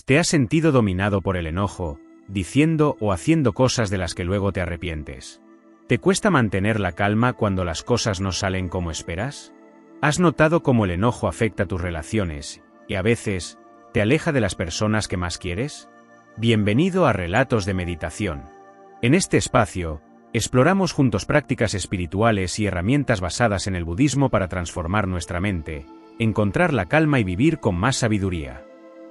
¿Te has sentido dominado por el enojo, diciendo o haciendo cosas de las que luego te arrepientes? ¿Te cuesta mantener la calma cuando las cosas no salen como esperas? ¿Has notado cómo el enojo afecta tus relaciones y a veces te aleja de las personas que más quieres? Bienvenido a Relatos de Meditación. En este espacio, exploramos juntos prácticas espirituales y herramientas basadas en el budismo para transformar nuestra mente, encontrar la calma y vivir con más sabiduría.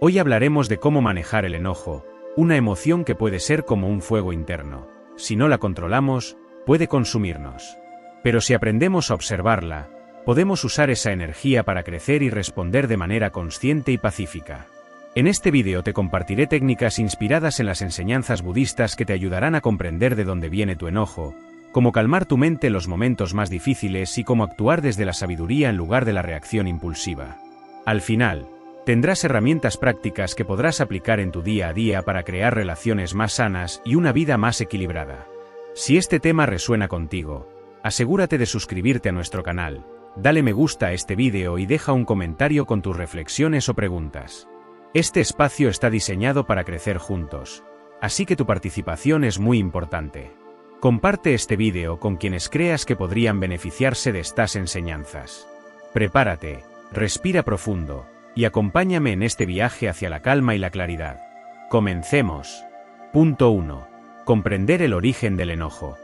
Hoy hablaremos de cómo manejar el enojo, una emoción que puede ser como un fuego interno. Si no la controlamos, puede consumirnos. Pero si aprendemos a observarla, podemos usar esa energía para crecer y responder de manera consciente y pacífica. En este vídeo te compartiré técnicas inspiradas en las enseñanzas budistas que te ayudarán a comprender de dónde viene tu enojo, cómo calmar tu mente en los momentos más difíciles y cómo actuar desde la sabiduría en lugar de la reacción impulsiva. Al final, tendrás herramientas prácticas que podrás aplicar en tu día a día para crear relaciones más sanas y una vida más equilibrada. Si este tema resuena contigo, asegúrate de suscribirte a nuestro canal, dale me gusta a este vídeo y deja un comentario con tus reflexiones o preguntas. Este espacio está diseñado para crecer juntos, así que tu participación es muy importante. Comparte este vídeo con quienes creas que podrían beneficiarse de estas enseñanzas. Prepárate, respira profundo, y acompáñame en este viaje hacia la calma y la claridad. Comencemos. Punto 1. Comprender el origen del enojo.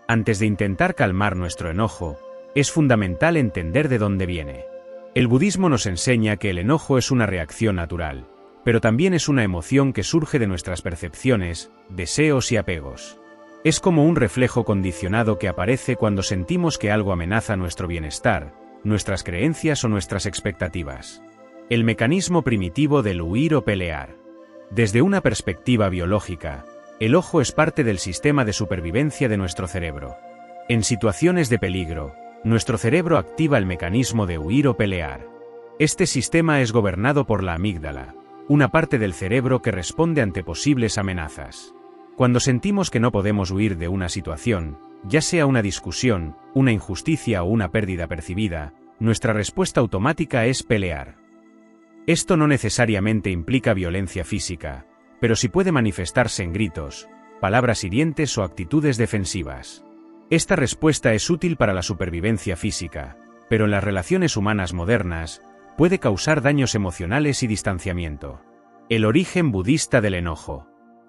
Antes de intentar calmar nuestro enojo, es fundamental entender de dónde viene. El budismo nos enseña que el enojo es una reacción natural, pero también es una emoción que surge de nuestras percepciones, deseos y apegos. Es como un reflejo condicionado que aparece cuando sentimos que algo amenaza nuestro bienestar, nuestras creencias o nuestras expectativas. El mecanismo primitivo del huir o pelear. Desde una perspectiva biológica, el ojo es parte del sistema de supervivencia de nuestro cerebro. En situaciones de peligro, nuestro cerebro activa el mecanismo de huir o pelear. Este sistema es gobernado por la amígdala, una parte del cerebro que responde ante posibles amenazas. Cuando sentimos que no podemos huir de una situación, ya sea una discusión, una injusticia o una pérdida percibida, nuestra respuesta automática es pelear. Esto no necesariamente implica violencia física, pero sí puede manifestarse en gritos, palabras hirientes o actitudes defensivas. Esta respuesta es útil para la supervivencia física, pero en las relaciones humanas modernas, puede causar daños emocionales y distanciamiento. El origen budista del enojo.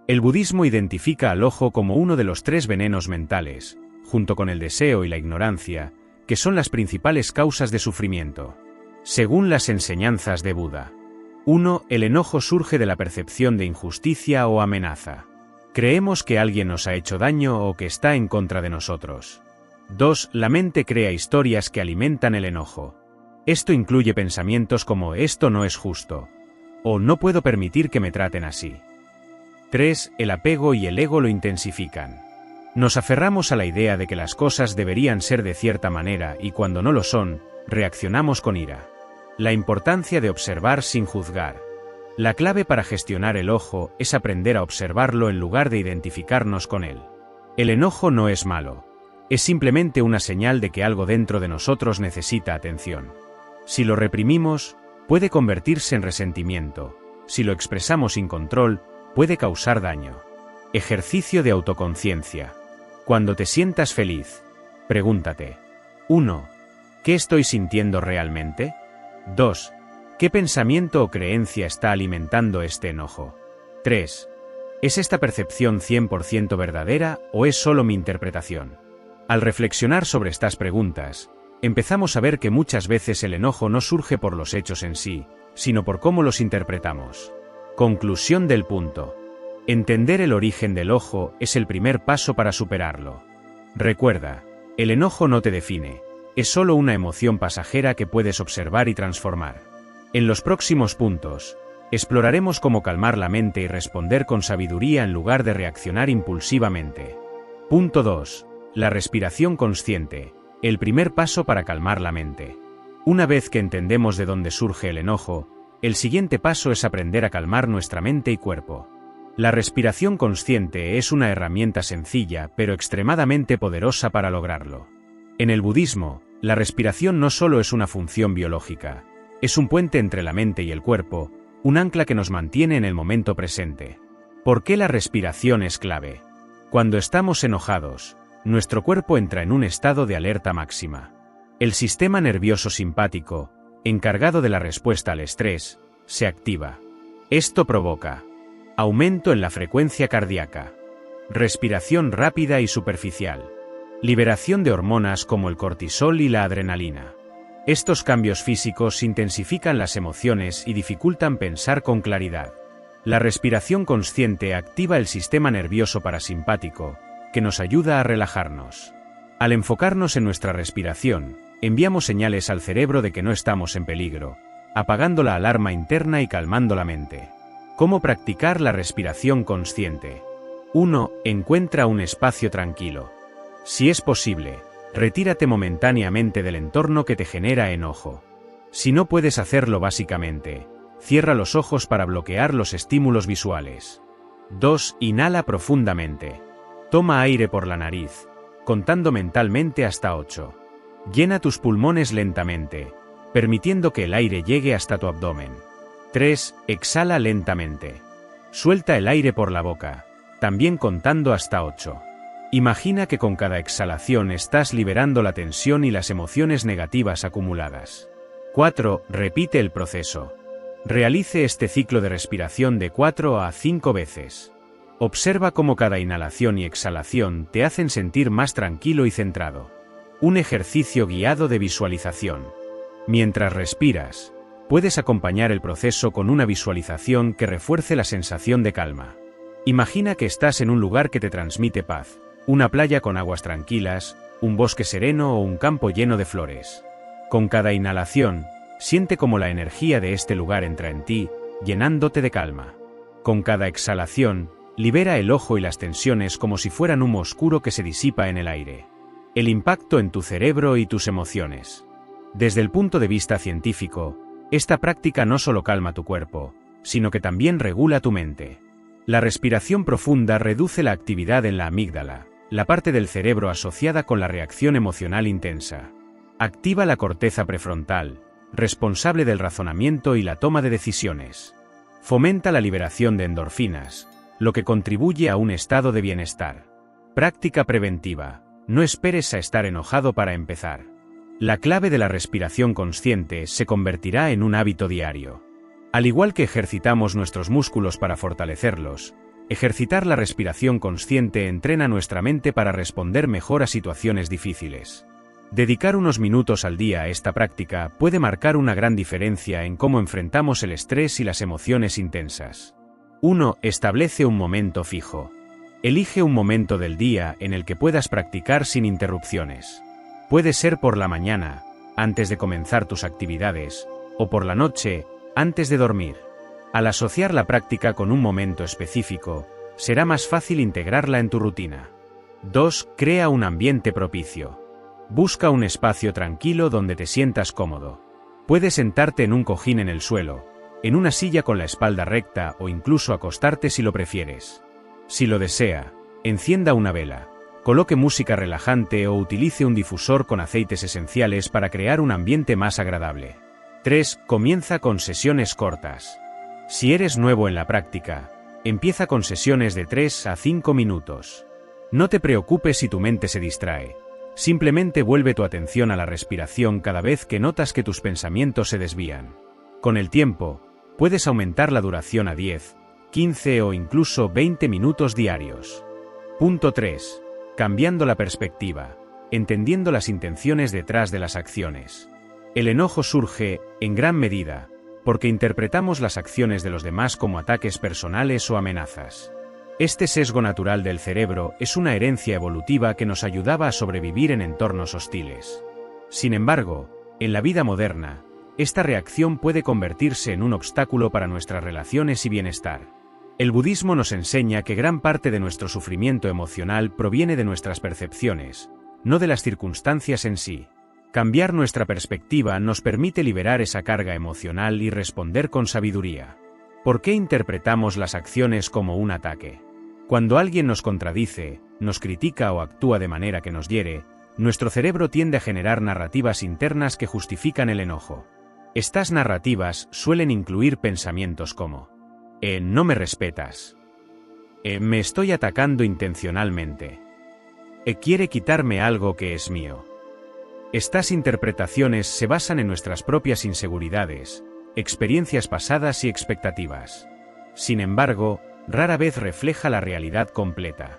El budismo identifica al enojo como uno de los 3 venenos mentales, junto con el deseo y la ignorancia, que son las principales causas de sufrimiento. Según las enseñanzas de Buda. 1. El enojo surge de la percepción de injusticia o amenaza. Creemos que alguien nos ha hecho daño o que está en contra de nosotros. 2. La mente crea historias que alimentan el enojo. Esto incluye pensamientos como «esto no es justo» o «no puedo permitir que me traten así». 3. El apego y el ego lo intensifican. Nos aferramos a la idea de que las cosas deberían ser de cierta manera y cuando no lo son, reaccionamos con ira. La importancia de observar sin juzgar. La clave para gestionar el enojo es aprender a observarlo en lugar de identificarnos con él. El enojo no es malo. Es simplemente una señal de que algo dentro de nosotros necesita atención. Si lo reprimimos, puede convertirse en resentimiento. Si lo expresamos sin control, puede causar daño. Ejercicio de autoconciencia. Cuando te sientas feliz, pregúntate. 1. ¿Qué estoy sintiendo realmente? 2. ¿Qué pensamiento o creencia está alimentando este enojo? 3. ¿Es esta percepción 100% verdadera o es solo mi interpretación? Al reflexionar sobre estas preguntas, empezamos a ver que muchas veces el enojo no surge por los hechos en sí, sino por cómo los interpretamos. Conclusión del punto. Entender el origen del enojo es el primer paso para superarlo. Recuerda, el enojo no te define. Es solo una emoción pasajera que puedes observar y transformar. En los próximos puntos, exploraremos cómo calmar la mente y responder con sabiduría en lugar de reaccionar impulsivamente. Punto 2. La respiración consciente, el primer paso para calmar la mente. Una vez que entendemos de dónde surge el enojo, el siguiente paso es aprender a calmar nuestra mente y cuerpo. La respiración consciente es una herramienta sencilla pero extremadamente poderosa para lograrlo. En el budismo, la respiración no solo es una función biológica, es un puente entre la mente y el cuerpo, un ancla que nos mantiene en el momento presente. ¿Por qué la respiración es clave? Cuando estamos enojados, nuestro cuerpo entra en un estado de alerta máxima. El sistema nervioso simpático, encargado de la respuesta al estrés, se activa. Esto provoca aumento en la frecuencia cardíaca, respiración rápida y superficial, liberación de hormonas como el cortisol y la adrenalina. Estos cambios físicos intensifican las emociones y dificultan pensar con claridad. La respiración consciente activa el sistema nervioso parasimpático, que nos ayuda a relajarnos. Al enfocarnos en nuestra respiración, enviamos señales al cerebro de que no estamos en peligro, apagando la alarma interna y calmando la mente. ¿Cómo practicar la respiración consciente? 1. Encuentra un espacio tranquilo. Si es posible, retírate momentáneamente del entorno que te genera enojo. Si no puedes hacerlo básicamente, cierra los ojos para bloquear los estímulos visuales. 2. Inhala profundamente. Toma aire por la nariz, contando mentalmente hasta 8. Llena tus pulmones lentamente, permitiendo que el aire llegue hasta tu abdomen. 3. Exhala lentamente. Suelta el aire por la boca, también contando hasta 8. Imagina que con cada exhalación estás liberando la tensión y las emociones negativas acumuladas. 4. Repite el proceso. Realice este ciclo de respiración de 4 a 5 veces. Observa cómo cada inhalación y exhalación te hacen sentir más tranquilo y centrado. Un ejercicio guiado de visualización. Mientras respiras, puedes acompañar el proceso con una visualización que refuerce la sensación de calma. Imagina que estás en un lugar que te transmite paz, una playa con aguas tranquilas, un bosque sereno o un campo lleno de flores. Con cada inhalación, siente cómo la energía de este lugar entra en ti, llenándote de calma. Con cada exhalación, libera el ojo y las tensiones como si fueran humo oscuro que se disipa en el aire. El impacto en tu cerebro y tus emociones. Desde el punto de vista científico, esta práctica no solo calma tu cuerpo, sino que también regula tu mente. La respiración profunda reduce la actividad en la amígdala, la parte del cerebro asociada con la reacción emocional intensa. Activa la corteza prefrontal, responsable del razonamiento y la toma de decisiones. Fomenta la liberación de endorfinas, lo que contribuye a un estado de bienestar. Práctica preventiva. No esperes a estar enojado para empezar. La clave de la respiración consciente se convertirá en un hábito diario. Al igual que ejercitamos nuestros músculos para fortalecerlos, ejercitar la respiración consciente entrena nuestra mente para responder mejor a situaciones difíciles. Dedicar unos minutos al día a esta práctica puede marcar una gran diferencia en cómo enfrentamos el estrés y las emociones intensas. 1. Establece un momento fijo. Elige un momento del día en el que puedas practicar sin interrupciones. Puede ser por la mañana, antes de comenzar tus actividades, o por la noche, antes de dormir. Al asociar la práctica con un momento específico, será más fácil integrarla en tu rutina. 2. Crea un ambiente propicio. Busca un espacio tranquilo donde te sientas cómodo. Puedes sentarte en un cojín en el suelo, en una silla con la espalda recta o incluso acostarte si lo prefieres. Si lo desea, encienda una vela, coloque música relajante o utilice un difusor con aceites esenciales para crear un ambiente más agradable. 3. Comienza con sesiones cortas. Si eres nuevo en la práctica, empieza con sesiones de 3 a 5 minutos. No te preocupes si tu mente se distrae. Simplemente vuelve tu atención a la respiración cada vez que notas que tus pensamientos se desvían. Con el tiempo, puedes aumentar la duración a 10, 15 o incluso 20 minutos diarios. Punto 3. Cambiando la perspectiva, entendiendo las intenciones detrás de las acciones. El enojo surge, en gran medida, porque interpretamos las acciones de los demás como ataques personales o amenazas. Este sesgo natural del cerebro es una herencia evolutiva que nos ayudaba a sobrevivir en entornos hostiles. Sin embargo, en la vida moderna, esta reacción puede convertirse en un obstáculo para nuestras relaciones y bienestar. El budismo nos enseña que gran parte de nuestro sufrimiento emocional proviene de nuestras percepciones, no de las circunstancias en sí. Cambiar nuestra perspectiva nos permite liberar esa carga emocional y responder con sabiduría. ¿Por qué interpretamos las acciones como un ataque? Cuando alguien nos contradice, nos critica o actúa de manera que nos hiere, nuestro cerebro tiende a generar narrativas internas que justifican el enojo. Estas narrativas suelen incluir pensamientos como: no me respetas. Me estoy atacando intencionalmente. Quiere quitarme algo que es mío. Estas interpretaciones se basan en nuestras propias inseguridades, experiencias pasadas y expectativas. Sin embargo, rara vez refleja la realidad completa.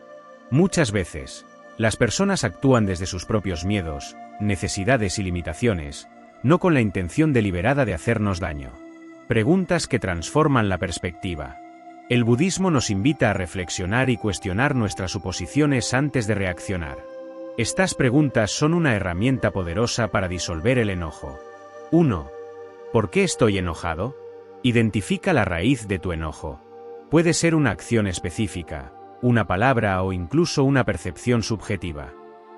Muchas veces, las personas actúan desde sus propios miedos, necesidades y limitaciones, no con la intención deliberada de hacernos daño. Preguntas que transforman la perspectiva. El budismo nos invita a reflexionar y cuestionar nuestras suposiciones antes de reaccionar. Estas preguntas son una herramienta poderosa para disolver el enojo. 1. ¿Por qué estoy enojado? Identifica la raíz de tu enojo. Puede ser una acción específica, una palabra o incluso una percepción subjetiva.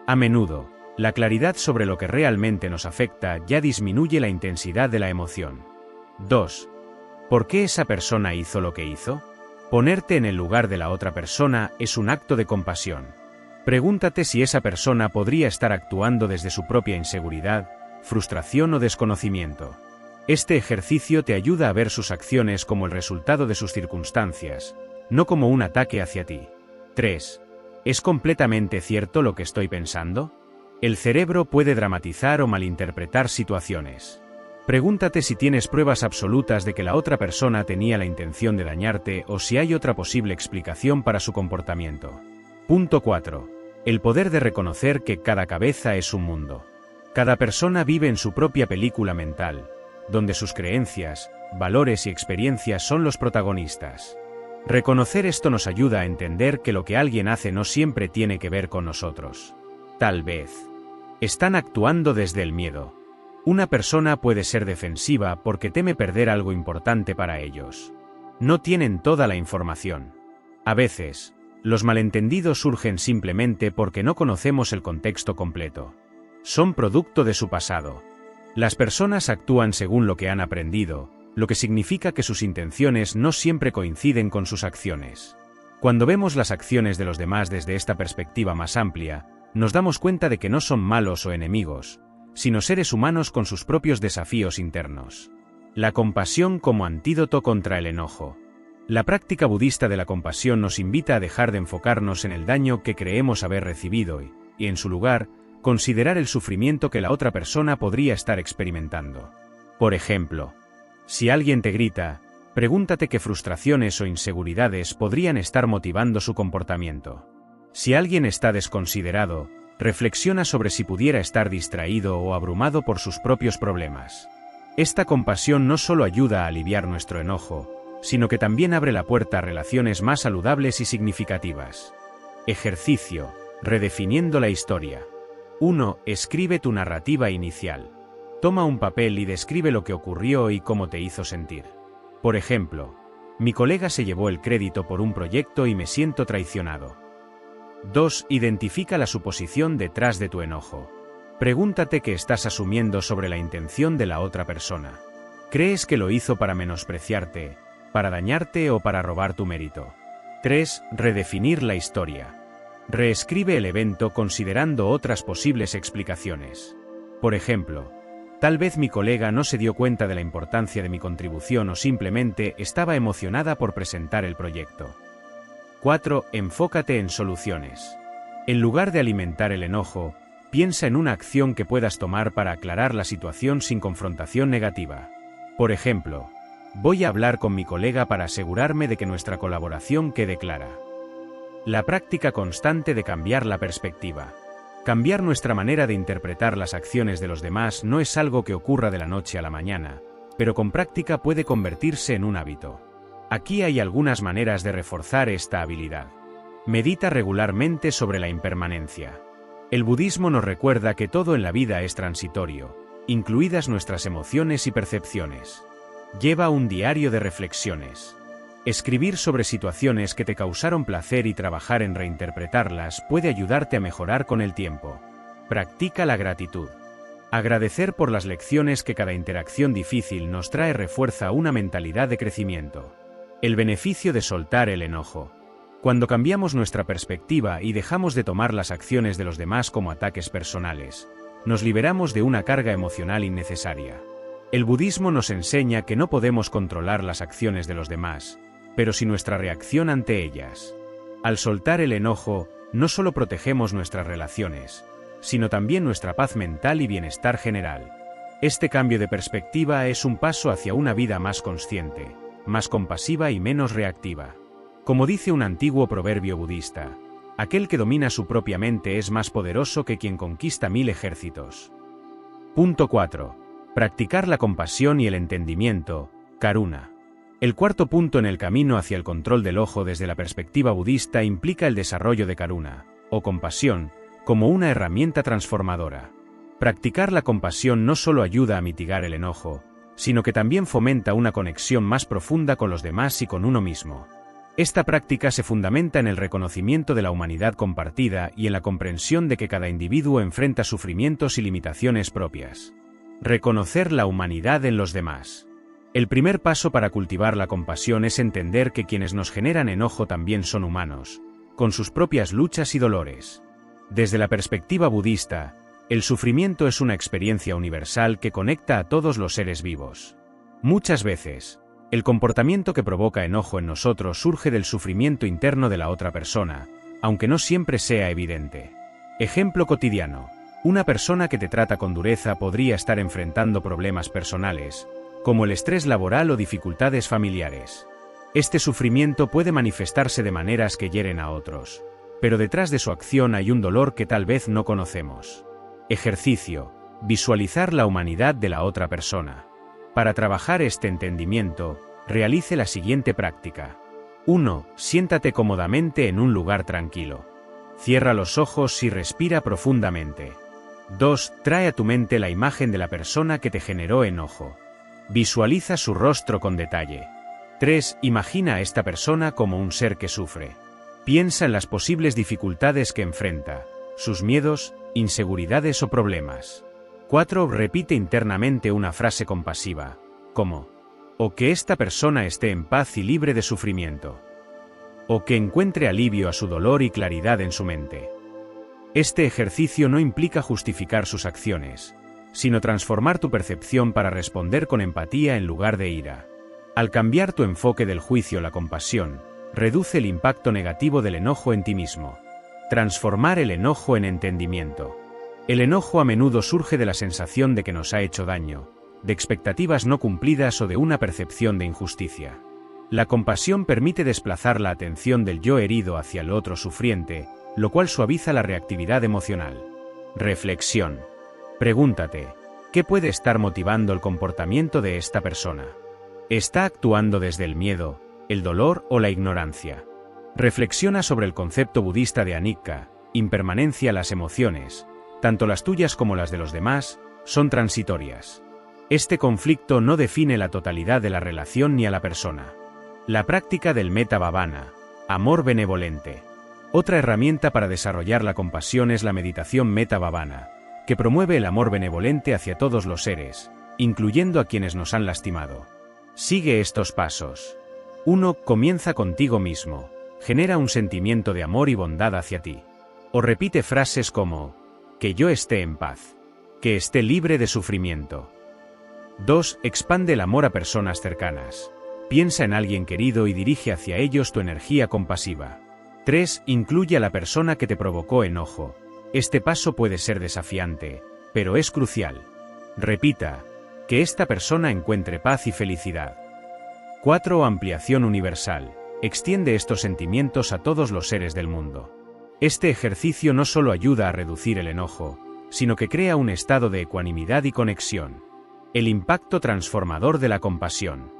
A menudo, la claridad sobre lo que realmente nos afecta ya disminuye la intensidad de la emoción. 2. ¿Por qué esa persona hizo lo que hizo? Ponerte en el lugar de la otra persona es un acto de compasión. Pregúntate si esa persona podría estar actuando desde su propia inseguridad, frustración o desconocimiento. Este ejercicio te ayuda a ver sus acciones como el resultado de sus circunstancias, no como un ataque hacia ti. 3. ¿Es completamente cierto lo que estoy pensando? El cerebro puede dramatizar o malinterpretar situaciones. Pregúntate si tienes pruebas absolutas de que la otra persona tenía la intención de dañarte o si hay otra posible explicación para su comportamiento. Punto 4. El poder de reconocer que cada cabeza es un mundo. Cada persona vive en su propia película mental, donde sus creencias, valores y experiencias son los protagonistas. Reconocer esto nos ayuda a entender que lo que alguien hace no siempre tiene que ver con nosotros. Tal vez están actuando desde el miedo. Una persona puede ser defensiva porque teme perder algo importante para ellos. No tienen toda la información. A veces, los malentendidos surgen simplemente porque no conocemos el contexto completo. Son producto de su pasado. Las personas actúan según lo que han aprendido, lo que significa que sus intenciones no siempre coinciden con sus acciones. Cuando vemos las acciones de los demás desde esta perspectiva más amplia, nos damos cuenta de que no son malos o enemigos, sino seres humanos con sus propios desafíos internos. La compasión como antídoto contra el enojo. La práctica budista de la compasión nos invita a dejar de enfocarnos en el daño que creemos haber recibido y, en su lugar, considerar el sufrimiento que la otra persona podría estar experimentando. Por ejemplo, si alguien te grita, pregúntate qué frustraciones o inseguridades podrían estar motivando su comportamiento. Si alguien está desconsiderado, reflexiona sobre si pudiera estar distraído o abrumado por sus propios problemas. Esta compasión no solo ayuda a aliviar nuestro enojo, sino que también abre la puerta a relaciones más saludables y significativas. Ejercicio: redefiniendo la historia. 1. Escribe tu narrativa inicial. Toma un papel y describe lo que ocurrió y cómo te hizo sentir. Por ejemplo, mi colega se llevó el crédito por un proyecto y me siento traicionado. 2. Identifica la suposición detrás de tu enojo. Pregúntate qué estás asumiendo sobre la intención de la otra persona. ¿Crees que lo hizo para menospreciarte, para dañarte o para robar tu mérito? 3. Redefinir la historia. Reescribe el evento considerando otras posibles explicaciones. Por ejemplo, tal vez mi colega no se dio cuenta de la importancia de mi contribución o simplemente estaba emocionada por presentar el proyecto. 4. Enfócate en soluciones. En lugar de alimentar el enojo, piensa en una acción que puedas tomar para aclarar la situación sin confrontación negativa. Por ejemplo, voy a hablar con mi colega para asegurarme de que nuestra colaboración quede clara. La práctica constante de cambiar la perspectiva. Cambiar nuestra manera de interpretar las acciones de los demás no es algo que ocurra de la noche a la mañana, pero con práctica puede convertirse en un hábito. Aquí hay algunas maneras de reforzar esta habilidad. Medita regularmente sobre la impermanencia. El budismo nos recuerda que todo en la vida es transitorio, incluidas nuestras emociones y percepciones. Lleva un diario de reflexiones. Escribir sobre situaciones que te causaron placer y trabajar en reinterpretarlas puede ayudarte a mejorar con el tiempo. Practica la gratitud. Agradecer por las lecciones que cada interacción difícil nos trae refuerza una mentalidad de crecimiento. El beneficio de soltar el enojo. Cuando cambiamos nuestra perspectiva y dejamos de tomar las acciones de los demás como ataques personales, nos liberamos de una carga emocional innecesaria. El budismo nos enseña que no podemos controlar las acciones de los demás, pero sí nuestra reacción ante ellas. Al soltar el enojo, no solo protegemos nuestras relaciones, sino también nuestra paz mental y bienestar general. Este cambio de perspectiva es un paso hacia una vida más consciente, más compasiva y menos reactiva. Como dice un antiguo proverbio budista, aquel que domina su propia mente es más poderoso que quien conquista 1000 ejércitos. Punto 4. Practicar la compasión y el entendimiento, karuna. El cuarto punto en el camino hacia el control del ojo desde la perspectiva budista implica el desarrollo de karuna, o compasión, como una herramienta transformadora. Practicar la compasión no solo ayuda a mitigar el enojo, sino que también fomenta una conexión más profunda con los demás y con uno mismo. Esta práctica se fundamenta en el reconocimiento de la humanidad compartida y en la comprensión de que cada individuo enfrenta sufrimientos y limitaciones propias. Reconocer la humanidad en los demás. El primer paso para cultivar la compasión es entender que quienes nos generan enojo también son humanos, con sus propias luchas y dolores. Desde la perspectiva budista, el sufrimiento es una experiencia universal que conecta a todos los seres vivos. Muchas veces, el comportamiento que provoca enojo en nosotros surge del sufrimiento interno de la otra persona, aunque no siempre sea evidente. Ejemplo cotidiano. Una persona que te trata con dureza podría estar enfrentando problemas personales, como el estrés laboral o dificultades familiares. Este sufrimiento puede manifestarse de maneras que hieren a otros, pero detrás de su acción hay un dolor que tal vez no conocemos. Ejercicio. Visualizar la humanidad de la otra persona. Para trabajar este entendimiento, realice la siguiente práctica. 1. Siéntate cómodamente en un lugar tranquilo. Cierra los ojos y respira profundamente. 2. Trae a tu mente la imagen de la persona que te generó enojo. Visualiza su rostro con detalle. 3. Imagina a esta persona como un ser que sufre. Piensa en las posibles dificultades que enfrenta, sus miedos, inseguridades o problemas. 4. Repite internamente una frase compasiva, como: o que esta persona esté en paz y libre de sufrimiento. O que encuentre alivio a su dolor y claridad en su mente. Este ejercicio no implica justificar sus acciones, sino transformar tu percepción para responder con empatía en lugar de ira. Al cambiar tu enfoque del juicio a la compasión, reduce el impacto negativo del enojo en ti mismo. Transformar el enojo en entendimiento. El enojo a menudo surge de la sensación de que nos ha hecho daño, de expectativas no cumplidas o de una percepción de injusticia. La compasión permite desplazar la atención del yo herido hacia el otro sufriente, lo cual suaviza la reactividad emocional. Reflexión. Pregúntate, ¿qué puede estar motivando el comportamiento de esta persona? ¿Está actuando desde el miedo, el dolor o la ignorancia? Reflexiona sobre el concepto budista de anicca, impermanencia. Las emociones, tanto las tuyas como las de los demás, son transitorias. Este conflicto no define la totalidad de la relación ni a la persona. La práctica del metta bhavana, amor benevolente. Otra herramienta para desarrollar la compasión es la meditación metta bhavana, que promueve el amor benevolente hacia todos los seres, incluyendo a quienes nos han lastimado. Sigue estos pasos. 1. Comienza contigo mismo. Genera un sentimiento de amor y bondad hacia ti. O repite frases como: que yo esté en paz. Que esté libre de sufrimiento. 2. Expande el amor a personas cercanas. Piensa en alguien querido y dirige hacia ellos tu energía compasiva. 3. Incluye a la persona que te provocó enojo. Este paso puede ser desafiante, pero es crucial. Repita: que esta persona encuentre paz y felicidad. 4. Ampliación universal. Extiende estos sentimientos a todos los seres del mundo. Este ejercicio no solo ayuda a reducir el enojo, sino que crea un estado de ecuanimidad y conexión. El impacto transformador de la compasión.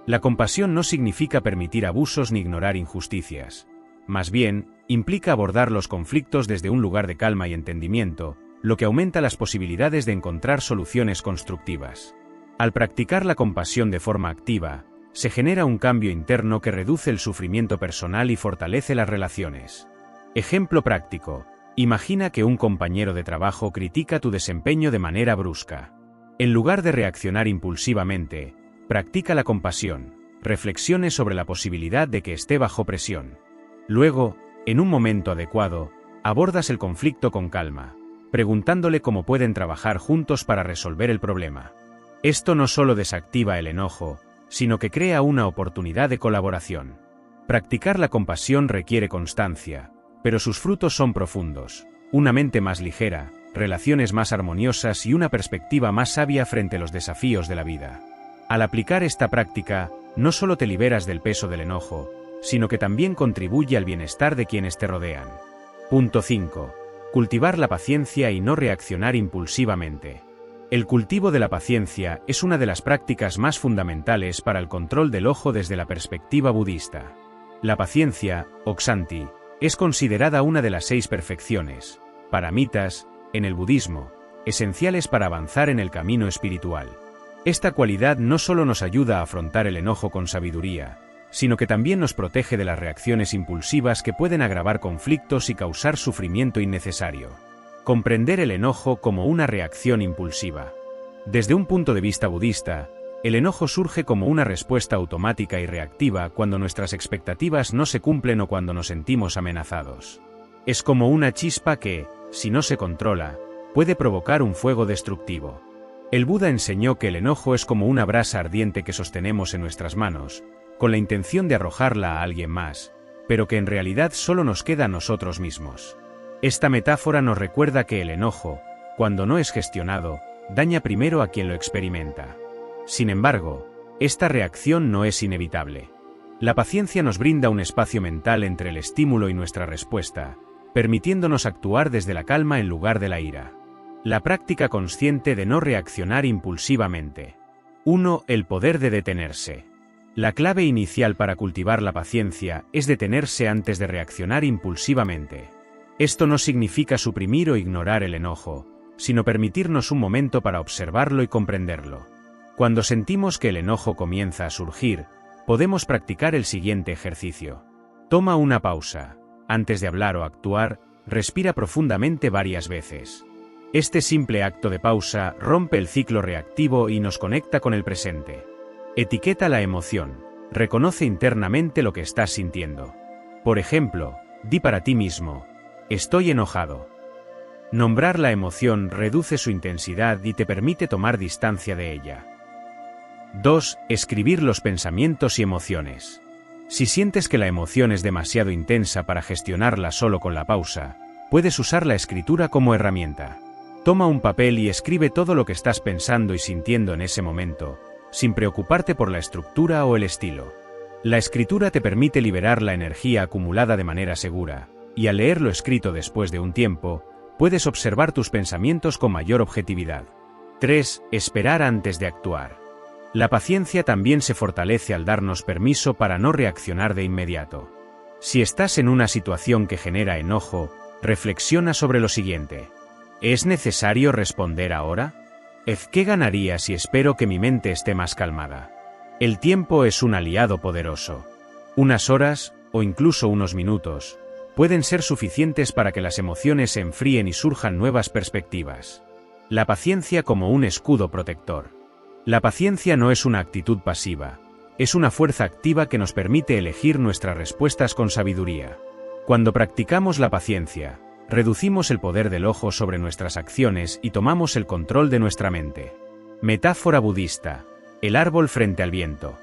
La compasión no significa permitir abusos ni ignorar injusticias. Más bien, implica abordar los conflictos desde un lugar de calma y entendimiento, lo que aumenta las posibilidades de encontrar soluciones constructivas. Al practicar la compasión de forma activa, se genera un cambio interno que reduce el sufrimiento personal y fortalece las relaciones. Ejemplo práctico. Imagina que un compañero de trabajo critica tu desempeño de manera brusca. En lugar de reaccionar impulsivamente, practica la compasión, reflexione sobre la posibilidad de que esté bajo presión. Luego, en un momento adecuado, abordas el conflicto con calma, preguntándole cómo pueden trabajar juntos para resolver el problema. Esto no solo desactiva el enojo, sino que crea una oportunidad de colaboración. Practicar la compasión requiere constancia, pero sus frutos son profundos: una mente más ligera, relaciones más armoniosas y una perspectiva más sabia frente a los desafíos de la vida. Al aplicar esta práctica, no solo te liberas del peso del enojo, sino que también contribuye al bienestar de quienes te rodean. Punto 5. Cultivar la paciencia y no reaccionar impulsivamente. El cultivo de la paciencia es una de las prácticas más fundamentales para el control del enojo desde la perspectiva budista. La paciencia, Oksanti, es considerada una de las 6 perfecciones, paramitas, en el budismo, esenciales para avanzar en el camino espiritual. Esta cualidad no solo nos ayuda a afrontar el enojo con sabiduría, sino que también nos protege de las reacciones impulsivas que pueden agravar conflictos y causar sufrimiento innecesario. Comprender el enojo como una reacción impulsiva. Desde un punto de vista budista, el enojo surge como una respuesta automática y reactiva cuando nuestras expectativas no se cumplen o cuando nos sentimos amenazados. Es como una chispa que, si no se controla, puede provocar un fuego destructivo. El Buda enseñó que el enojo es como una brasa ardiente que sostenemos en nuestras manos, con la intención de arrojarla a alguien más, pero que en realidad solo nos queda a nosotros mismos. Esta metáfora nos recuerda que el enojo, cuando no es gestionado, daña primero a quien lo experimenta. Sin embargo, esta reacción no es inevitable. La paciencia nos brinda un espacio mental entre el estímulo y nuestra respuesta, permitiéndonos actuar desde la calma en lugar de la ira. La práctica consciente de no reaccionar impulsivamente. 1. El poder de detenerse. La clave inicial para cultivar la paciencia es detenerse antes de reaccionar impulsivamente. Esto no significa suprimir o ignorar el enojo, sino permitirnos un momento para observarlo y comprenderlo. Cuando sentimos que el enojo comienza a surgir, podemos practicar el siguiente ejercicio. Toma una pausa. Antes de hablar o actuar, respira profundamente varias veces. Este simple acto de pausa rompe el ciclo reactivo y nos conecta con el presente. Etiqueta la emoción. Reconoce internamente lo que estás sintiendo. Por ejemplo, di para ti mismo: estoy enojado. Nombrar la emoción reduce su intensidad y te permite tomar distancia de ella. 2. Escribir los pensamientos y emociones. Si sientes que la emoción es demasiado intensa para gestionarla solo con la pausa, puedes usar la escritura como herramienta. Toma un papel y escribe todo lo que estás pensando y sintiendo en ese momento, sin preocuparte por la estructura o el estilo. La escritura te permite liberar la energía acumulada de manera segura, y al leer lo escrito después de un tiempo, puedes observar tus pensamientos con mayor objetividad. 3. Esperar antes de actuar. La paciencia también se fortalece al darnos permiso para no reaccionar de inmediato. Si estás en una situación que genera enojo, reflexiona sobre lo siguiente: ¿es necesario responder ahora? ¿Qué ganaría si espero que mi mente esté más calmada? El tiempo es un aliado poderoso. Unas horas, o incluso unos minutos, pueden ser suficientes para que las emociones se enfríen y surjan nuevas perspectivas. La paciencia como un escudo protector. La paciencia no es una actitud pasiva, es una fuerza activa que nos permite elegir nuestras respuestas con sabiduría. Cuando practicamos la paciencia, reducimos el poder del enojo sobre nuestras acciones y tomamos el control de nuestra mente. Metáfora budista: el árbol frente al viento.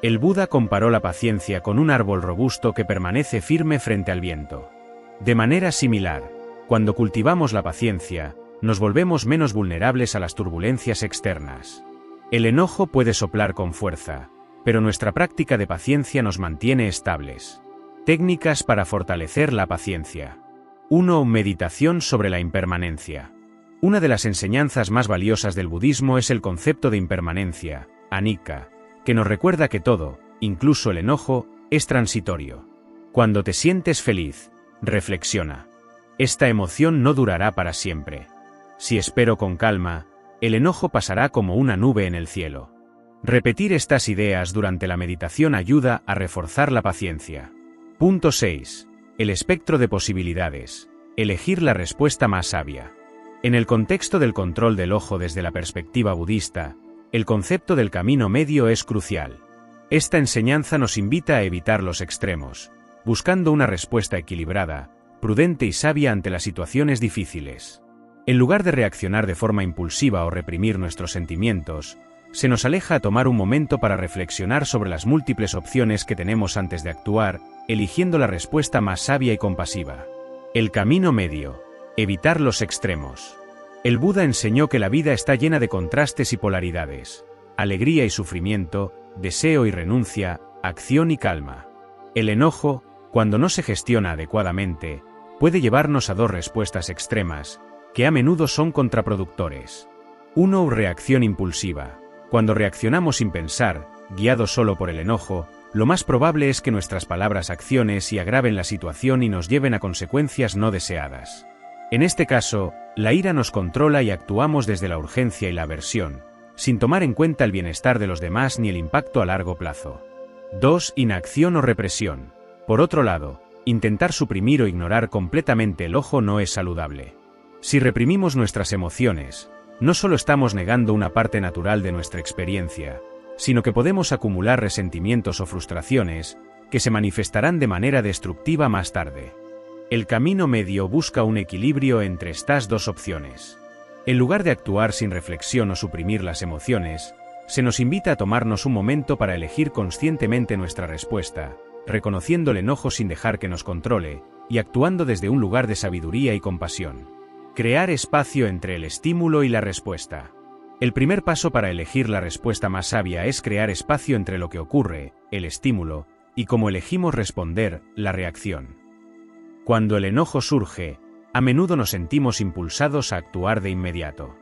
El Buda comparó la paciencia con un árbol robusto que permanece firme frente al viento. De manera similar, cuando cultivamos la paciencia, nos volvemos menos vulnerables a las turbulencias externas. El enojo puede soplar con fuerza, pero nuestra práctica de paciencia nos mantiene estables. Técnicas para fortalecer la paciencia. 1. Meditación sobre la impermanencia. Una de las enseñanzas más valiosas del budismo es el concepto de impermanencia, anicca, que nos recuerda que todo, incluso el enojo, es transitorio. Cuando te sientes feliz, reflexiona: esta emoción no durará para siempre. Si espero con calma, el enojo pasará como una nube en el cielo. Repetir estas ideas durante la meditación ayuda a reforzar la paciencia. Punto 6. El espectro de posibilidades. Elegir la respuesta más sabia. En el contexto del control del enojo desde la perspectiva budista, el concepto del camino medio es crucial. Esta enseñanza nos invita a evitar los extremos, buscando una respuesta equilibrada, prudente y sabia ante las situaciones difíciles. En lugar de reaccionar de forma impulsiva o reprimir nuestros sentimientos, se nos aleja a tomar un momento para reflexionar sobre las múltiples opciones que tenemos antes de actuar, eligiendo la respuesta más sabia y compasiva. El camino medio. Evitar los extremos. El Buda enseñó que la vida está llena de contrastes y polaridades, alegría y sufrimiento, deseo y renuncia, acción y calma. El enojo, cuando no se gestiona adecuadamente, puede llevarnos a dos respuestas extremas, que a menudo son contraproductores. 1. Reacción impulsiva. Cuando reaccionamos sin pensar, guiados solo por el enojo, lo más probable es que nuestras palabras acciones y agraven la situación y nos lleven a consecuencias no deseadas. En este caso, la ira nos controla y actuamos desde la urgencia y la aversión, sin tomar en cuenta el bienestar de los demás ni el impacto a largo plazo. 2. Inacción o represión. Por otro lado, intentar suprimir o ignorar completamente el enojo no es saludable. Si reprimimos nuestras emociones, no solo estamos negando una parte natural de nuestra experiencia, sino que podemos acumular resentimientos o frustraciones que se manifestarán de manera destructiva más tarde. El camino medio busca un equilibrio entre estas dos opciones. En lugar de actuar sin reflexión o suprimir las emociones, se nos invita a tomarnos un momento para elegir conscientemente nuestra respuesta, reconociendo el enojo sin dejar que nos controle, y actuando desde un lugar de sabiduría y compasión. Crear espacio entre el estímulo y la respuesta. El primer paso para elegir la respuesta más sabia es crear espacio entre lo que ocurre, el estímulo, y cómo elegimos responder, la reacción. Cuando el enojo surge, a menudo nos sentimos impulsados a actuar de inmediato.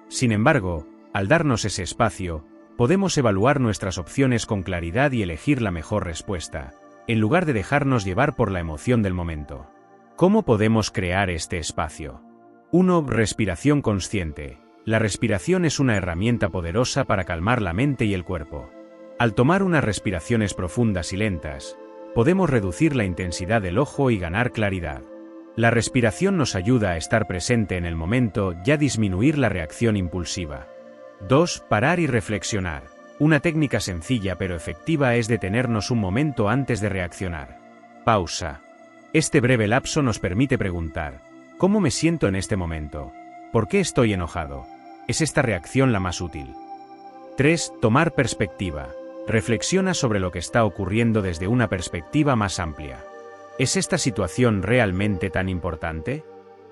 Sin embargo, al darnos ese espacio, podemos evaluar nuestras opciones con claridad y elegir la mejor respuesta, en lugar de dejarnos llevar por la emoción del momento. ¿Cómo podemos crear este espacio? 1. Respiración consciente. La respiración es una herramienta poderosa para calmar la mente y el cuerpo. Al tomar unas respiraciones profundas y lentas, podemos reducir la intensidad del enojo y ganar claridad. La respiración nos ayuda a estar presente en el momento y a disminuir la reacción impulsiva. 2. Parar y reflexionar. Una técnica sencilla pero efectiva es detenernos un momento antes de reaccionar. Pausa. Este breve lapso nos permite preguntar: ¿cómo me siento en este momento? ¿Por qué estoy enojado? ¿Es esta reacción la más útil? 3. Tomar perspectiva. Reflexiona sobre lo que está ocurriendo desde una perspectiva más amplia. ¿Es esta situación realmente tan importante?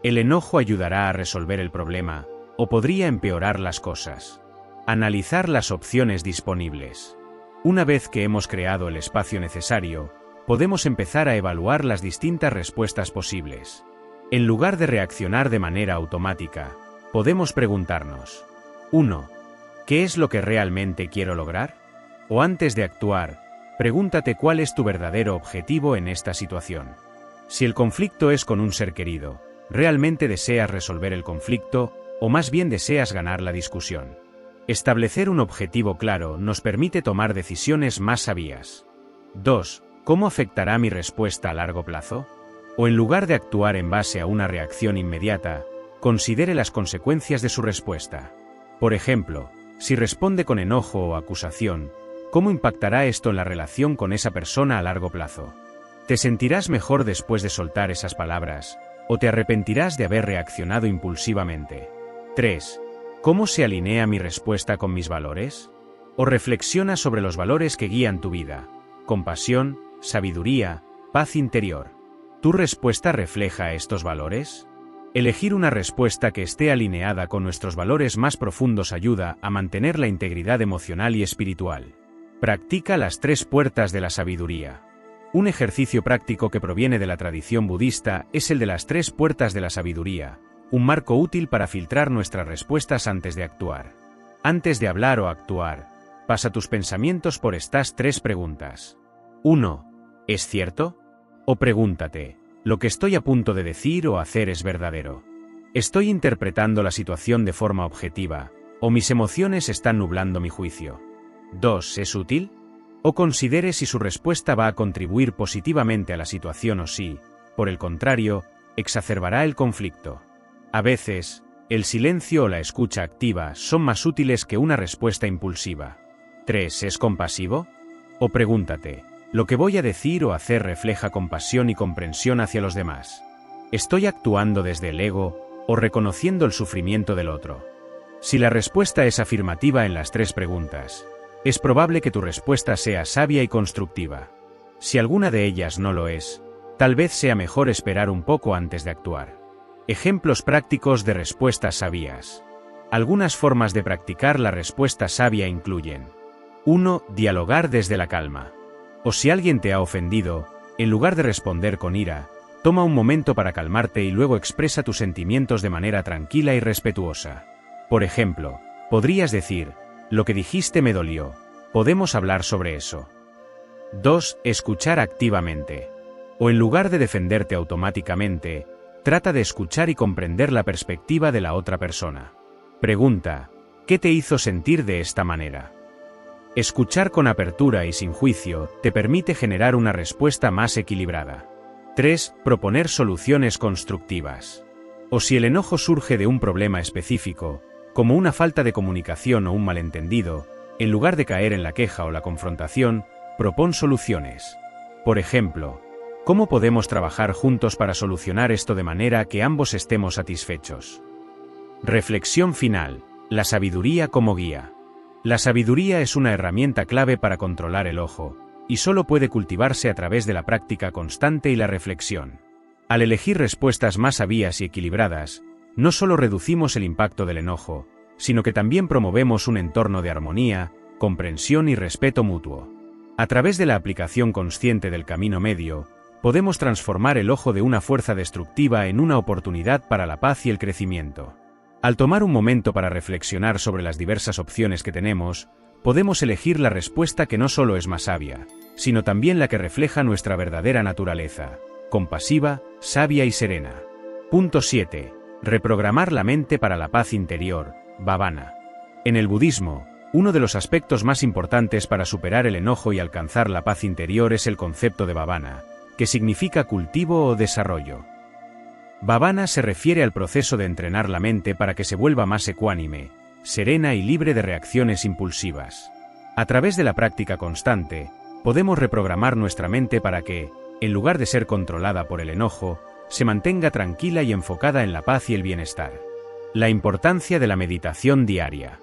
¿El enojo ayudará a resolver el problema, o podría empeorar las cosas? Analizar las opciones disponibles. Una vez que hemos creado el espacio necesario, podemos empezar a evaluar las distintas respuestas posibles. En lugar de reaccionar de manera automática, podemos preguntarnos: 1. ¿Qué es lo que realmente quiero lograr? O antes de actuar, pregúntate cuál es tu verdadero objetivo en esta situación. Si el conflicto es con un ser querido, ¿realmente deseas resolver el conflicto, o más bien deseas ganar la discusión? Establecer un objetivo claro nos permite tomar decisiones más sabias. 2. ¿Cómo afectará mi respuesta a largo plazo? O en lugar de actuar en base a una reacción inmediata, considere las consecuencias de su respuesta. Por ejemplo, si responde con enojo o acusación, ¿cómo impactará esto en la relación con esa persona a largo plazo? ¿Te sentirás mejor después de soltar esas palabras, o te arrepentirás de haber reaccionado impulsivamente? 3. ¿Cómo se alinea mi respuesta con mis valores? O reflexiona sobre los valores que guían tu vida: compasión, sabiduría, paz interior. ¿Tu respuesta refleja estos valores? Elegir una respuesta que esté alineada con nuestros valores más profundos ayuda a mantener la integridad emocional y espiritual. Practica las 3 puertas de la sabiduría. Un ejercicio práctico que proviene de la tradición budista es el de las 3 puertas de la sabiduría, un marco útil para filtrar nuestras respuestas antes de actuar. Antes de hablar o actuar, pasa tus pensamientos por estas 3 preguntas. 1. ¿Es cierto? O pregúntate: ¿lo que estoy a punto de decir o hacer es verdadero? ¿Estoy interpretando la situación de forma objetiva, o mis emociones están nublando mi juicio? 2. ¿Es útil? O considere si su respuesta va a contribuir positivamente a la situación o si, por el contrario, exacerbará el conflicto. A veces, el silencio o la escucha activa son más útiles que una respuesta impulsiva. 3. ¿Es compasivo? O pregúntate: ¿lo que voy a decir o hacer refleja compasión y comprensión hacia los demás? ¿Estoy actuando desde el ego, o reconociendo el sufrimiento del otro? Si la respuesta es afirmativa en las 3 preguntas, es probable que tu respuesta sea sabia y constructiva. Si alguna de ellas no lo es, tal vez sea mejor esperar un poco antes de actuar. Ejemplos prácticos de respuestas sabias. Algunas formas de practicar la respuesta sabia incluyen: 1. Dialogar desde la calma. O si alguien te ha ofendido, en lugar de responder con ira, toma un momento para calmarte y luego expresa tus sentimientos de manera tranquila y respetuosa. Por ejemplo, podrías decir: lo que dijiste me dolió, ¿podemos hablar sobre eso? 2. Escuchar activamente. O en lugar de defenderte automáticamente, trata de escuchar y comprender la perspectiva de la otra persona. Pregunta: ¿qué te hizo sentir de esta manera? Escuchar con apertura y sin juicio te permite generar una respuesta más equilibrada. 3. Proponer soluciones constructivas. O si el enojo surge de un problema específico, como una falta de comunicación o un malentendido, en lugar de caer en la queja o la confrontación, propón soluciones. Por ejemplo, ¿cómo podemos trabajar juntos para solucionar esto de manera que ambos estemos satisfechos? Reflexión final: la sabiduría como guía. La sabiduría es una herramienta clave para controlar el enojo, y solo puede cultivarse a través de la práctica constante y la reflexión. Al elegir respuestas más sabias y equilibradas, no solo reducimos el impacto del enojo, sino que también promovemos un entorno de armonía, comprensión y respeto mutuo. A través de la aplicación consciente del camino medio, podemos transformar el enojo de una fuerza destructiva en una oportunidad para la paz y el crecimiento. Al tomar un momento para reflexionar sobre las diversas opciones que tenemos, podemos elegir la respuesta que no solo es más sabia, sino también la que refleja nuestra verdadera naturaleza: compasiva, sabia y serena. Punto 7. Reprogramar la mente para la paz interior, Bhavana. En el budismo, uno de los aspectos más importantes para superar el enojo y alcanzar la paz interior es el concepto de Bhavana, que significa cultivo o desarrollo. Bhavana se refiere al proceso de entrenar la mente para que se vuelva más ecuánime, serena y libre de reacciones impulsivas. A través de la práctica constante, podemos reprogramar nuestra mente para que, en lugar de ser controlada por el enojo, se mantenga tranquila y enfocada en la paz y el bienestar. La importancia de la meditación diaria.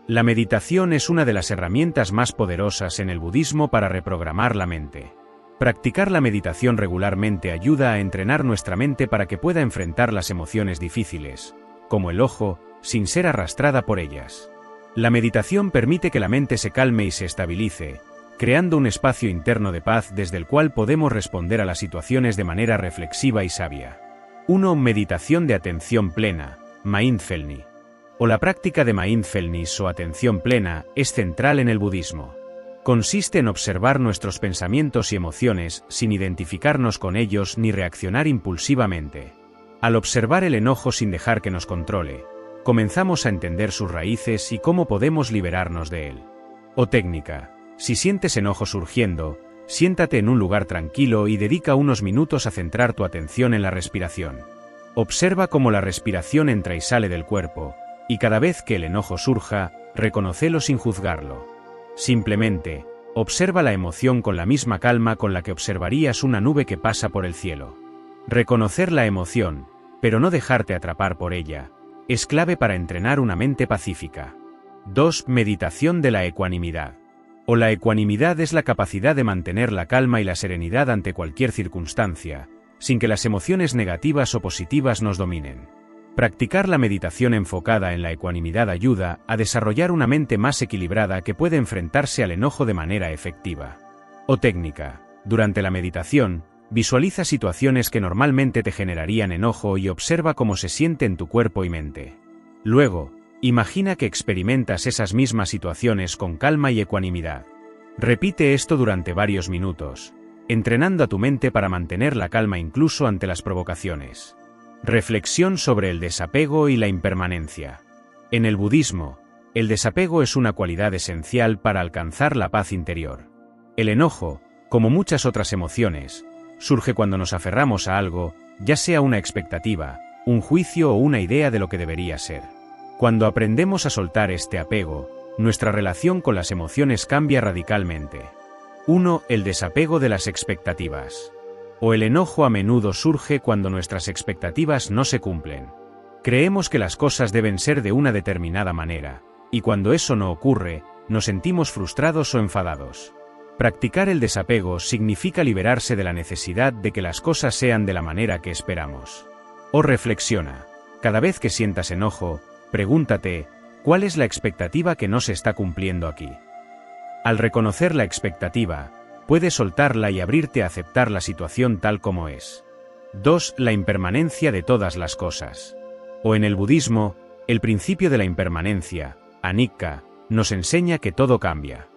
La meditación es una de las herramientas más poderosas en el budismo para reprogramar la mente. Practicar la meditación regularmente ayuda a entrenar nuestra mente para que pueda enfrentar las emociones difíciles, como el enojo, sin ser arrastrada por ellas. La meditación permite que la mente se calme y se estabilice, creando un espacio interno de paz desde el cual podemos responder a las situaciones de manera reflexiva y sabia. 1. Meditación de atención plena, mindfulness. O la práctica de mindfulness o atención plena es central en el budismo. Consiste en observar nuestros pensamientos y emociones sin identificarnos con ellos ni reaccionar impulsivamente. Al observar el enojo sin dejar que nos controle, comenzamos a entender sus raíces y cómo podemos liberarnos de él. O técnica: si sientes enojo surgiendo, siéntate en un lugar tranquilo y dedica unos minutos a centrar tu atención en la respiración. Observa cómo la respiración entra y sale del cuerpo, y cada vez que el enojo surja, reconócelo sin juzgarlo. Simplemente, observa la emoción con la misma calma con la que observarías una nube que pasa por el cielo. Reconocer la emoción, pero no dejarte atrapar por ella, es clave para entrenar una mente pacífica. 2. Meditación de la ecuanimidad. O la ecuanimidad es la capacidad de mantener la calma y la serenidad ante cualquier circunstancia, sin que las emociones negativas o positivas nos dominen. Practicar la meditación enfocada en la ecuanimidad ayuda a desarrollar una mente más equilibrada que puede enfrentarse al enojo de manera efectiva. O técnica: durante la meditación, visualiza situaciones que normalmente te generarían enojo y observa cómo se siente en tu cuerpo y mente. Luego, imagina que experimentas esas mismas situaciones con calma y ecuanimidad. Repite esto durante varios minutos, entrenando a tu mente para mantener la calma incluso ante las provocaciones. Reflexión sobre el desapego y la impermanencia. En el budismo, el desapego es una cualidad esencial para alcanzar la paz interior. El enojo, como muchas otras emociones, surge cuando nos aferramos a algo, ya sea una expectativa, un juicio o una idea de lo que debería ser. Cuando aprendemos a soltar este apego, nuestra relación con las emociones cambia radicalmente. 1. El desapego de las expectativas. O el enojo a menudo surge cuando nuestras expectativas no se cumplen. Creemos que las cosas deben ser de una determinada manera, y cuando eso no ocurre, nos sentimos frustrados o enfadados. Practicar el desapego significa liberarse de la necesidad de que las cosas sean de la manera que esperamos. O reflexiona. Cada vez que sientas enojo, pregúntate, ¿cuál es la expectativa que no se está cumpliendo aquí? Al reconocer la expectativa, puedes soltarla y abrirte a aceptar la situación tal como es. 2. La impermanencia de todas las cosas. O en el budismo, el principio de la impermanencia, anicca, nos enseña que todo cambia.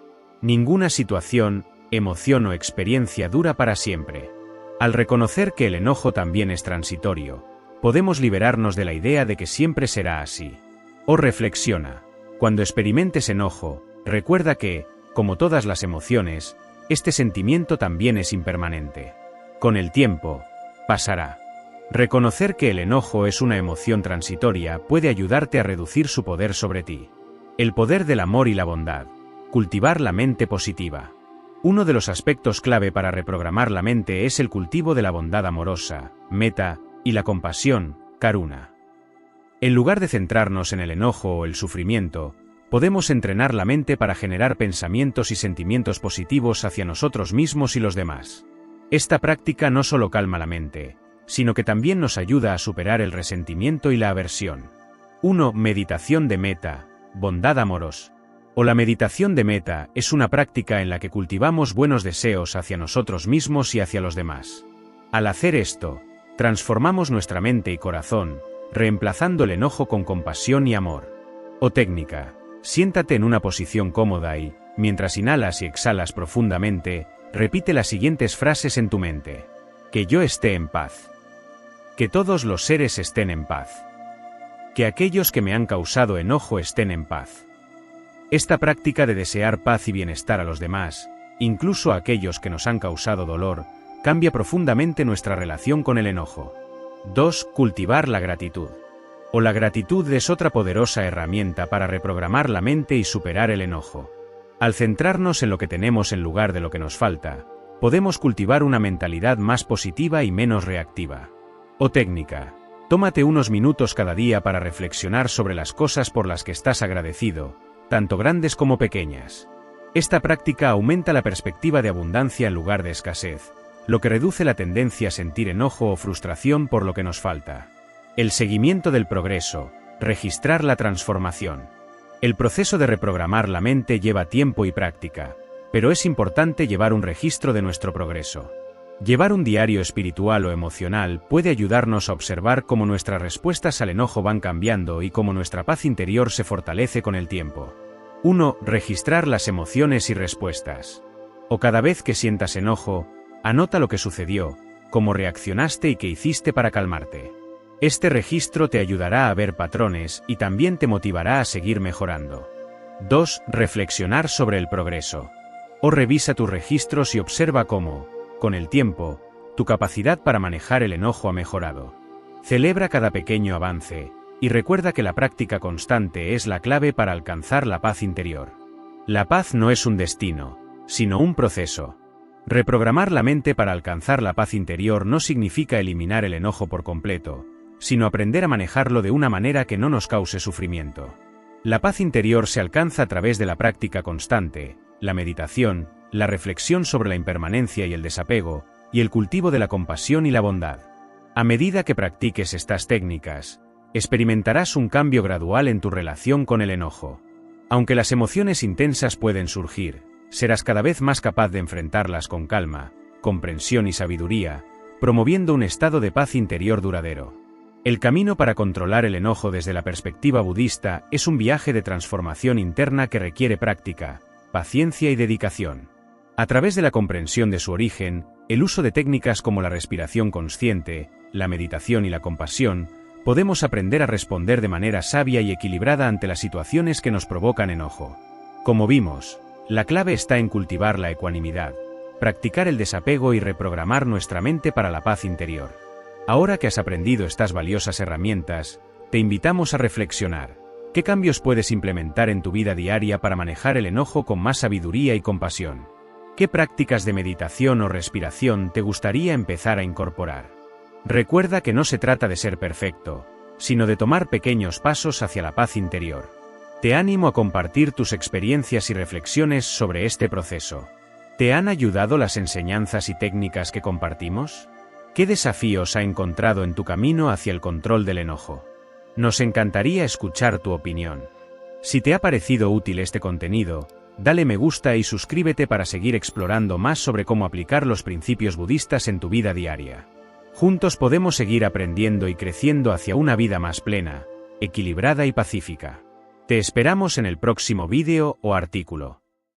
Ninguna situación, emoción o experiencia dura para siempre. Al reconocer que el enojo también es transitorio, podemos liberarnos de la idea de que siempre será así. O reflexiona. Cuando experimentes enojo, recuerda que, como todas las emociones, este sentimiento también es impermanente. Con el tiempo, pasará. Reconocer que el enojo es una emoción transitoria puede ayudarte a reducir su poder sobre ti. El poder del amor y la bondad. Cultivar la mente positiva. Uno de los aspectos clave para reprogramar la mente es el cultivo de la bondad amorosa, metta, y la compasión, karuna. En lugar de centrarnos en el enojo o el sufrimiento, podemos entrenar la mente para generar pensamientos y sentimientos positivos hacia nosotros mismos y los demás. Esta práctica no solo calma la mente, sino que también nos ayuda a superar el resentimiento y la aversión. 1. Meditación de metta, bondad amorosa. O la meditación de metta es una práctica en la que cultivamos buenos deseos hacia nosotros mismos y hacia los demás. Al hacer esto, transformamos nuestra mente y corazón, reemplazando el enojo con compasión y amor. O técnica. Siéntate en una posición cómoda y, mientras inhalas y exhalas profundamente, repite las siguientes frases en tu mente. Que yo esté en paz. Que todos los seres estén en paz. Que aquellos que me han causado enojo estén en paz. Esta práctica de desear paz y bienestar a los demás, incluso a aquellos que nos han causado dolor, cambia profundamente nuestra relación con el enojo. 2. Cultivar la gratitud. O la gratitud es otra poderosa herramienta para reprogramar la mente y superar el enojo. Al centrarnos en lo que tenemos en lugar de lo que nos falta, podemos cultivar una mentalidad más positiva y menos reactiva. O técnica. Tómate unos minutos cada día para reflexionar sobre las cosas por las que estás agradecido, tanto grandes como pequeñas. Esta práctica aumenta la perspectiva de abundancia en lugar de escasez, lo que reduce la tendencia a sentir enojo o frustración por lo que nos falta. El seguimiento del progreso, registrar la transformación. El proceso de reprogramar la mente lleva tiempo y práctica, pero es importante llevar un registro de nuestro progreso. Llevar un diario espiritual o emocional puede ayudarnos a observar cómo nuestras respuestas al enojo van cambiando y cómo nuestra paz interior se fortalece con el tiempo. 1. Registrar las emociones y respuestas. O cada vez que sientas enojo, anota lo que sucedió, cómo reaccionaste y qué hiciste para calmarte. Este registro te ayudará a ver patrones y también te motivará a seguir mejorando. 2. Reflexionar sobre el progreso. O revisa tus registros y observa cómo, con el tiempo, tu capacidad para manejar el enojo ha mejorado. Celebra cada pequeño avance, y recuerda que la práctica constante es la clave para alcanzar la paz interior. La paz no es un destino, sino un proceso. Reprogramar la mente para alcanzar la paz interior no significa eliminar el enojo por completo, sino aprender a manejarlo de una manera que no nos cause sufrimiento. La paz interior se alcanza a través de la práctica constante, la meditación, la reflexión sobre la impermanencia y el desapego, y el cultivo de la compasión y la bondad. A medida que practiques estas técnicas, experimentarás un cambio gradual en tu relación con el enojo. Aunque las emociones intensas pueden surgir, serás cada vez más capaz de enfrentarlas con calma, comprensión y sabiduría, promoviendo un estado de paz interior duradero. El camino para controlar el enojo desde la perspectiva budista es un viaje de transformación interna que requiere práctica, paciencia y dedicación. A través de la comprensión de su origen, el uso de técnicas como la respiración consciente, la meditación y la compasión, podemos aprender a responder de manera sabia y equilibrada ante las situaciones que nos provocan enojo. Como vimos, la clave está en cultivar la ecuanimidad, practicar el desapego y reprogramar nuestra mente para la paz interior. Ahora que has aprendido estas valiosas herramientas, te invitamos a reflexionar. ¿Qué cambios puedes implementar en tu vida diaria para manejar el enojo con más sabiduría y compasión? ¿Qué prácticas de meditación o respiración te gustaría empezar a incorporar? Recuerda que no se trata de ser perfecto, sino de tomar pequeños pasos hacia la paz interior. Te animo a compartir tus experiencias y reflexiones sobre este proceso. ¿Te han ayudado las enseñanzas y técnicas que compartimos? ¿Qué desafíos ha encontrado en tu camino hacia el control del enojo? Nos encantaría escuchar tu opinión. Si te ha parecido útil este contenido, dale me gusta y suscríbete para seguir explorando más sobre cómo aplicar los principios budistas en tu vida diaria. Juntos podemos seguir aprendiendo y creciendo hacia una vida más plena, equilibrada y pacífica. Te esperamos en el próximo vídeo o artículo.